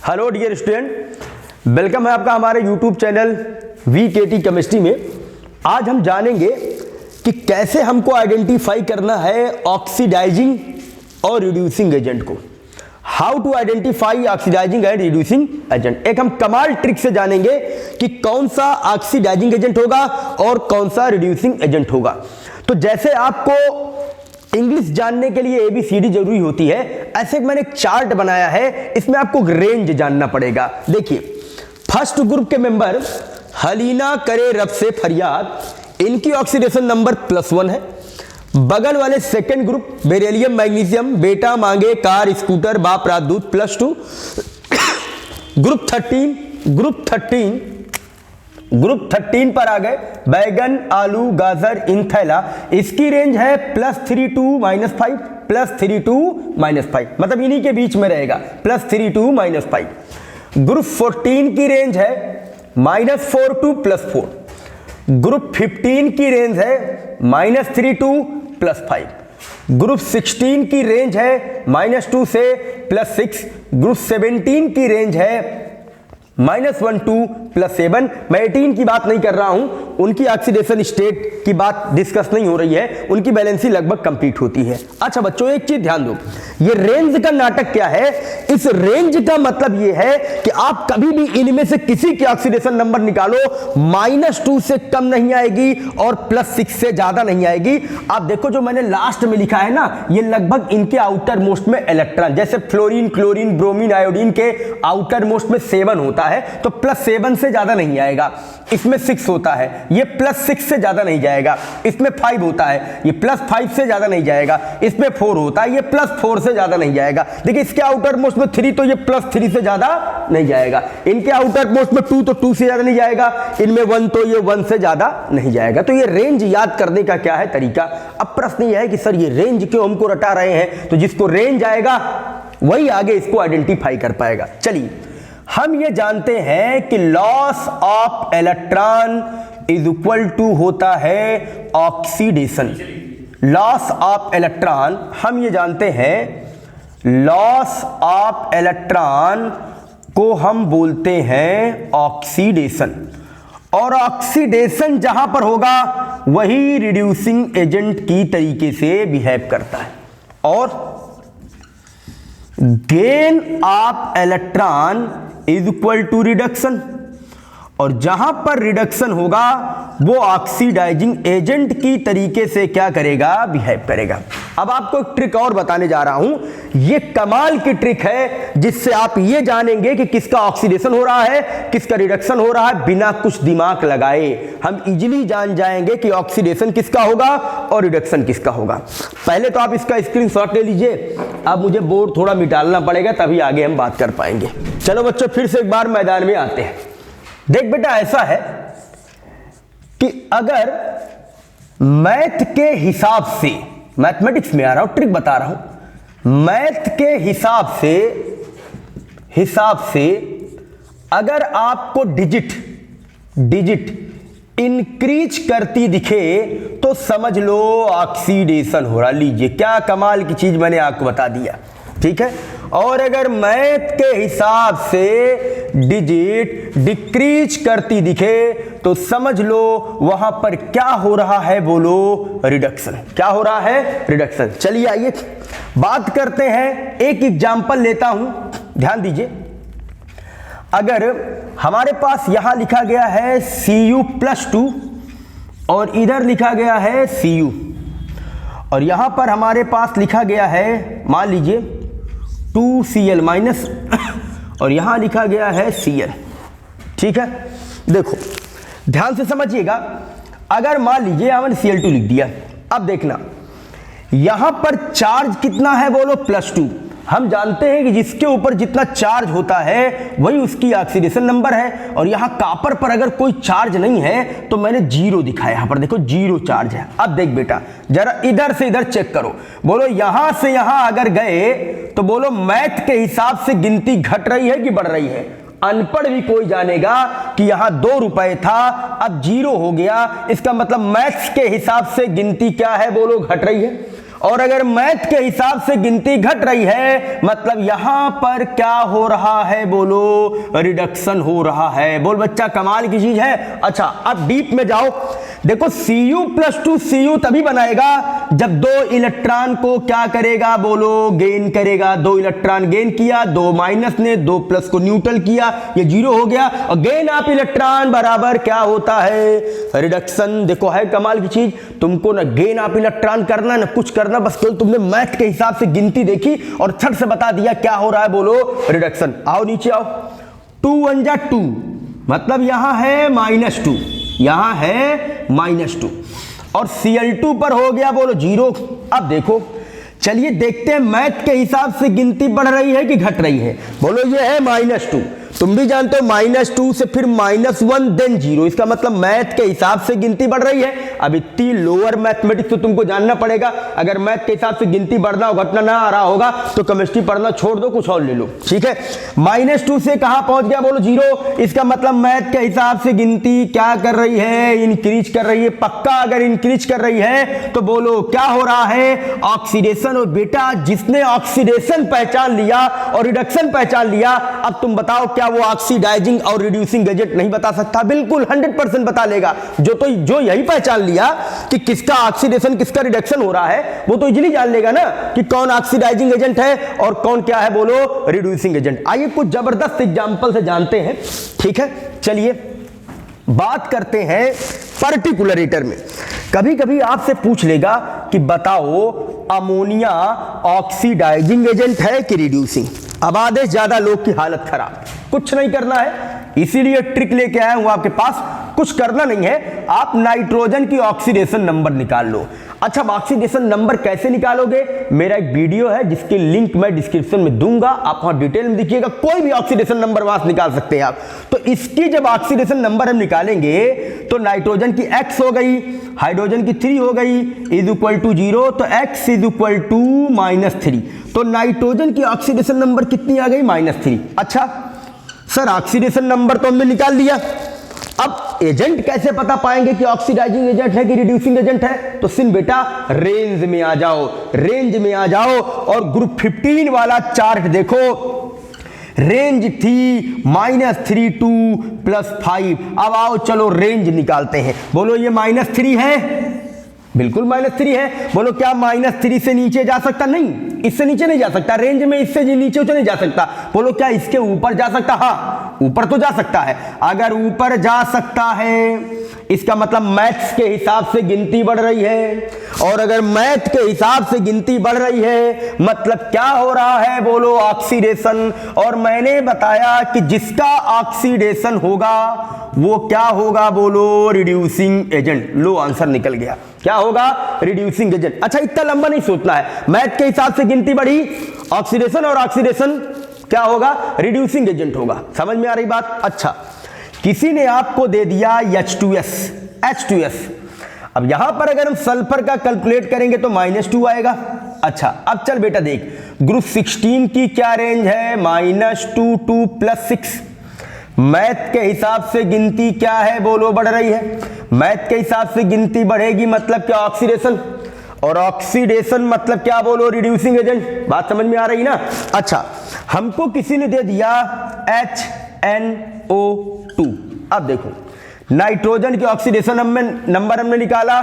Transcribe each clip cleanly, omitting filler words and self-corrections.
Hello dear student, welcome है आपका हमारे यूट्यूब चैनल VKT केमिस्ट्री में। आज हम जानेंगे कि कैसे हमको आइडेंटिफाई करना है ऑक्सीडाइजिंग और रिड्यूसिंग एजेंट को। How to identify oxidising and reducing agent. एक हम कमाल ट्रिक से जानेंगे कि कौन सा ऑक्सीडाइजिंग एजेंट होगा और कौन सा रिड्यूसिंग एजेंट होगा। तो जैसे आपको इंग्लिश जानने के लिए ABCD जरूरी होती है, ऐसे मैंने एक चार्ट बनाया है, इसमें आपको रेंज जानना पड़ेगा। देखिए, फर्स्ट ग्रुप के मेंबर हलीना करे रब से फरियाद, इनकी ऑक्सीडेशन नंबर +1 है। बगल वाले सेकंड ग्रुप बेरिलियम मैग्नीशियम, बेटा मांगे कार स्कूटर बाप रात दूध +2। ग्रुप 13 पर आ गए बैगन आलू गाजर इन थैला, इसकी रेंज है +3 to -5, +3 to -5, मतलब इन्हीं के बीच में रहेगा, +3 to -5। ग्रुप 14 की रेंज है -4 to +4। ग्रुप 15 की रेंज है -3 to +5। ग्रुप 16 की रेंज है -2 से +6। ग्रुप 17 की रेंज है -1 to +7। मैं 18 की बात नहीं कर रहा हूं, उनकी ऑक्सीडेशन स्टेट की बात डिस्कस नहीं हो रही है, उनकी बैलेंसी लगभग कंप्लीट होती है। अच्छा बच्चों, एक चीज ध्यान दो, ये रेंज का नाटक क्या है। इस रेंज का मतलब ये है कि आप कभी भी इनमें से किसी की ऑक्सीडेशन नंबर निकालो, -2 से कम नहीं आएगी और +6 से ज्यादा नहीं आएगी। आप देखो जो मैंने लास्ट में लिखा है ना, ये लगभग इनके आउटर मोस्ट में इलेक्ट्रॉन, जैसे फ्लोरीन क्लोरीन ब्रोमीन आयोडीन के आउटर मोस्ट में 7 होता है, तो +7 से ज्यादा नहीं आएगा। इसमें 6 होता है, ये +6 से ज्यादा नहीं जाएगा। इसमें 5 होता है, ये +5 से ज्यादा नहीं जाएगा। इसमें 4 होता है, ये +4 से ज्यादा नहीं जाएगा। देखिए इसके आउटर मोस्ट में 3, तो ये +3 से ज्यादा नहीं जाएगा। इनके आउटर मोस्ट में 2, तो 2 से ज्यादा नहीं जाएगा। इनमें 1, तो ये 1 से ज्यादा नहीं जाएगा। तो ये रेंज याद करने का क्या है तरीका। अब प्रश्न ये है कि सर ये रेंज क्यों हमको रटा रहे हैं, तो जिसको रेंज आएगा वही आगे इसको आइडेंटिफाई कर पाएगा। चलिए, हम ये जानते हैं कि loss of electron is equal to होता है ऑक्सीडेशन। लॉस ऑफ इलेक्ट्रॉन हम ये जानते हैं, लॉस ऑफ इलेक्ट्रॉन को हम बोलते हैं ऑक्सीडेशन, और ऑक्सीडेशन जहां पर होगा वही रिड्यूसिंग एजेंट की तरीके से बिहेव करता है। और gain of electron is equal to reduction, और जहां पर रिडक्शन होगा वो ऑक्सीडाइजिंग एजेंट की तरीके से क्या करेगा, बिहेव करेगा। अब आपको एक ट्रिक और बताने जा रहा हूं, ये कमाल की ट्रिक है जिससे आप ये जानेंगे कि किसका ऑक्सीडेशन हो रहा है, किसका रिडक्शन हो रहा है। बिना कुछ दिमाग लगाए हम इजीली जान जाएंगे कि ऑक्सीडेशन किसका होगा और रिडक्शन किसका होगा। पहले तो आप इसका स्क्रीनशॉट ले लीजिए। अब मुझे बोर्ड थोड़ा मिटाना पड़ेगा, तभी आगे हम बात कर पाएंगे। चलो बच्चों, फिर से एक बार मैदान में आते हैं। देख बेटा, ऐसा है कि अगर मैथ के हिसाब से, मैथमेटिक्स में आ रहा हूं, ट्रिक बता रहा हूं, मैथ के हिसाब से अगर आपको डिजिट इंक्रीज करती दिखे तो समझ लो ऑक्सीडेशन हो रहा। लीजिए क्या कमाल की चीज मैंने आपको बता दिया, ठीक है। और अगर मैथ के हिसाब से डिजिट डिक्रीज करती दिखे तो समझ लो वहां पर क्या हो रहा है, बोलो रिडक्शन। क्या हो रहा है, रिडक्शन। चलिए आइए बात करते हैं, एक एग्जांपल लेता हूं, ध्यान दीजिए। अगर हमारे पास यहां लिखा गया है Cu+2 और इधर लिखा गया है Cu, और यहां पर हमारे पास लिखा गया है, मान लीजिए 2Cl- और यहां लिखा गया है Cl, ठीक है। देखो ध्यान से समझिएगा, अगर मान लीजिए हमने Cl2 लिख दिया, अब देखना यहां पर चार्ज कितना है, बोलो +2। हम जानते हैं कि जिसके ऊपर जितना चार्ज होता है वही उसकी ऑक्सीडेशन नंबर है, और यहां कॉपर पर अगर कोई चार्ज नहीं है तो मैंने 0 दिखाया। यहां पर देखो 0 चार्ज है। अब देख बेटा, जरा इधर से इधर चेक करो, बोलो यहां से यहां अगर गए तो बोलो मैथ के हिसाब से गिनती घट रही है कि बढ़ रही है। अनपढ़ भी कोई जानेगा कि यहां 2 रुपए था, अब 0 हो गया, इसका मतलब मैथ्स के हिसाब से गिनती क्या है, बोलो घट रही है। और अगर मैथ के हिसाब से गिनती घट रही है मतलब यहां पर क्या हो रहा है बोलो, रिडक्शन हो रहा है। बोल बच्चा कमाल की चीज है। अच्छा अब डीप में जाओ, देखो Cu+2 Cu तभी बनाएगा जब दो इलेक्ट्रॉन को क्या करेगा बोलो, गेन करेगा। दो इलेक्ट्रॉन गेन किया, दो माइनस ने दो प्लस को न्यूट्रल किया, ये जीरो हो गया। और गेन ऑफ इलेक्ट्रॉन बराबर क्या होता है, रिडक्शन। देखो है कमाल की चीज, तुमको ना गेन ऑफ इलेक्ट्रॉन करना ना कुछ करना, बस केवल तुमने मैथ के हिसाब से गिनती देखी और छट से बता दिया क्या हो रहा है बोलो, रिडक्शन। आओ नीचे आओ, 2 1 जा 2 मतलब यहां है -2, यहां है -2 और Cl2 पर हो गया बोलो 0। अब देखो चलिए देखते हैं मैथ के हिसाब से गिनती बढ़ रही है कि घट रही है। बोलो ये है -2, तुम भी जानते हो -2 से फिर -1 देन 0, इसका मतलब मैथ के हिसाब से गिनती बढ़ रही है। अब इतनी लोअर मैथमेटिक्स तो तुमको जानना पड़ेगा। अगर मैथ के हिसाब से गिनती बढ़ना और घटना ना आ रहा होगा तो केमिस्ट्री पढ़ना छोड़ दो, कुछ और ले लो, ठीक है। -2 से कहां पहुंच गया बोलो 0, इसका मतलब मैथ के हिसाब से गिनती क्या कर रही है, इंक्रीज कर रही है। पक्का अगर इंक्रीज कर रही है तो बोलो क्या हो रहा है, ऑक्सीडेशन। और बेटा जिसने ऑक्सीडेशन पहचान लिया और रिडक्शन पहचान लिया, अब तुम बताओ क्या वो ऑक्सीडाइजिंग और रिड्यूसिंग एजेंट नहीं बता सकता? बिल्कुल 100% बता लेगा। जो यही पहचान लिया कि किसका ऑक्सीडेशन किसका रिडक्शन हो रहा है, वो तो इजीली जान लेगा ना कि कौन ऑक्सीडाइजिंग एजेंट है और कौन क्या है बोलो, रिड्यूसिंग एजेंट। आइए कुछ जबरदस्त एग्जांपल से जानते हैं, ठीक है। चलिए बात करते हैं पर्टिकुलरेटर में। कभी कभी आपसे पूछ लेगा कि बताओ अमोनिया ऑक्सीडाइजिंग एजेंट है कि रिड्यूसिंग। अब आदेश ज्यादा लोग की हालत खराब, कुछ नहीं करना है, इसीलिए ट्रिक लेके आया हूं आपके पास। कुछ करना नहीं है, आप नाइट्रोजन की ऑक्सीडेशन नंबर निकाल लो। अच्छा ऑक्सीडेशन नंबर कैसे निकालोगे, मेरा एक वीडियो है जिसकी लिंक मैं डिस्क्रिप्शन में दूंगा, आप वहां डिटेल में देखिएगा। कोई भी ऑक्सीडेशन नंबर वहां से निकाल सकते हैं आप। तो इसकी जब ऑक्सीडेशन नंबर हम निकालेंगे तो नाइट्रोजन की x हो गई, हाइड्रोजन की 3 हो गई, इज इक्वल टू 0, तो x इज इक्वल टू -3। तो नाइट्रोजन की ऑक्सीडेशन नंबर कितनी आ गई, -3। अच्छा सर ऑक्सीडेशन नंबर तो हमने निकाल लिया, अब एजेंट कैसे पता पाएंगे कि ऑक्सीडाइजिंग एजेंट है कि रिड्यूसिंग एजेंट है? तो सिन बेटा रेंज में आ जाओ, रेंज में आ जाओ और ग्रुप 15 वाला चार्ट देखो। रेंज थी -3 2 +5। अब आओ चलो रेंज निकालते हैं। बोलो ये -3 है, बिल्कुल -3 है। बोलो क्या -3 से नीचे जा सकता? नहीं, इससे नीचे नहीं जा सकता। रेंज में इससे नीचे तो नहीं जा सकता। बोलो क्या इसके ऊपर जा सकता? हाँ ऊपर तो जा सकता है। अगर ऊपर जा सकता है इसका मतलब मैथ्स के हिसाब से गिनती बढ़ रही है, और अगर मैथ के हिसाब से गिनती बढ़ रही है मतलब क्या हो रहा है बोलो, ऑक्सीडेशन। और मैंने बताया कि जिसका ऑक्सीडेशन होगा वो क्या होगा बोलो, रिड्यूसिंग एजेंट। लो आंसर निकल गया, क्या होगा, रिड्यूसिंग एजेंट। अच्छा इतना लंबा नहीं सोचना है, मैथ के हिसाब से गिनती बढ़ी, ऑक्सीडेशन और ऑक्सीडेशन क्या होगा, रिड्यूसिंग एजेंट होगा। समझ में आ रही बात? अच्छा किसी ने आपको दे दिया H2S। अब यहां पर अगर हम सल्फर का कैलकुलेट करेंगे तो -2 आएगा। अच्छा अब चल बेटा देख, ग्रुप 16 की क्या रेंज है, -2 2 +6। मैथ के हिसाब से गिनती क्या है बोलो, बढ़ रही है। मैथ के हिसाब से गिनती बढ़ेगी मतलब क्या, ऑक्सीडेशन, और ऑक्सीडेशन मतलब क्या बोलो, रिड्यूसिंग एजेंट। बात समझ में आ रही ना? अच्छा हमको किसी ने दे दिया HNO2। अब देखो नाइट्रोजन की ऑक्सीडेशन नंबर हमने निकाला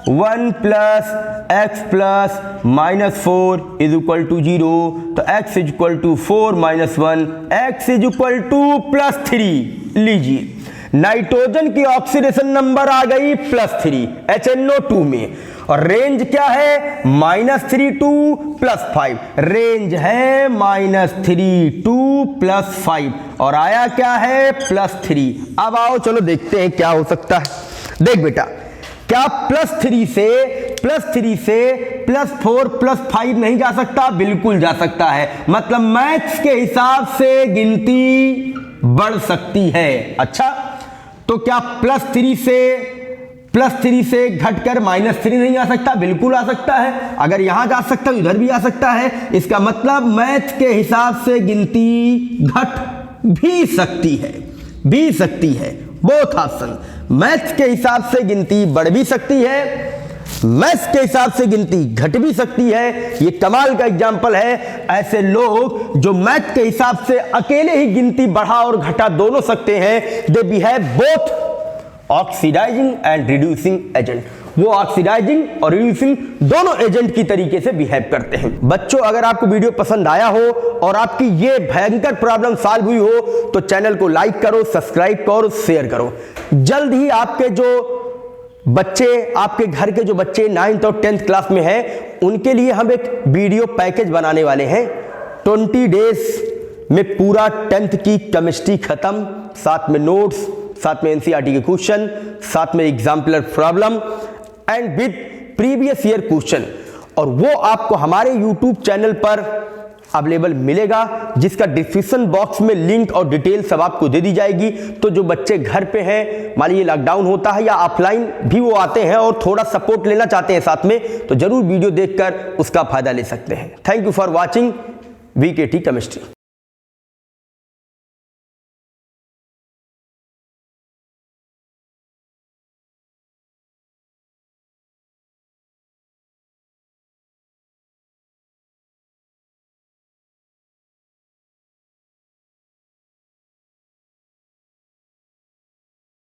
1 + x + -4 इज इक्वल टू 0। तो x is equal to 4 - 1, x is equal to +3। लीजिए नाइट्रोजन की ऑक्सीडेशन नंबर आ गई +3 HNO2 में, और रेंज क्या है, -3 2 +5। रेंज है -3 2 +5 और आया क्या है, +3। अब आओ चलो देखते हैं क्या हो सकता है। देख बेटा क्या +3 से +4 +5 नहीं जा सकता? बिल्कुल जा सकता है। मतलब मैथ्स के हिसाब से गिनती बढ़ सकती है। अच्छा तो क्या +3 से घटकर -3 नहीं आ सकता? बिल्कुल आ सकता है। अगर यहां जा सकता है इधर भी आ सकता है। इसका मतलब मैथ के हिसाब से गिनती घट भी सकती है, बोथ ऑप्शन। मैथ के हिसाब से गिनती बढ़ भी सकती है मैथ्स के हिसाब से गिनती घट भी सकती है। ये कमाल का एग्जाम्पल है। ऐसे लोग जो मैथ के हिसाब से अकेले ही गिनती बढ़ा और घटा दोनों सकते हैं, they behave both oxidising and reducing agent. वो ऑक्सीडाइजिंग और रिड्यूसिंग दोनों एजेंट की तरीके से बिहेव करते हैं। बच्चों, अगर आपको वीडियो पसंद आया हो और आपकी ये भयंकर प्रॉब्लम सॉल्व हुई हो तो चैनल को लाइक करो, सब्सक्राइब करो, शेयर करो। जल्द ही आपके जो बच्चे, आपके घर के जो बच्चे 9th और 10th क्लास में हैं, उनके लिए हम एक वीडियो पैकेज बनाने वाले हैं। 20 डेज में पूरा 10th की केमिस्ट्री खत्म, साथ में नोट्स, साथ में एनसीईआरटी के क्वेश्चन, साथ में exemplar problem and with previous year question. और वो आपको हमारे यूट्यूब चैनल पर अवेलेबल मिलेगा, जिसका डिस्क्रिप्शन बॉक्स में लिंक और डिटेल सब आपको दे दी जाएगी। तो जो बच्चे घर पे हैं, मान लीजिए लॉकडाउन होता है या ऑफलाइन भी वो आते हैं और थोड़ा सपोर्ट लेना चाहते हैं साथ में, तो जरूर वीडियो देखकर उसका फायदा ले सकते हैं। Thank you for watching VKT chemistry.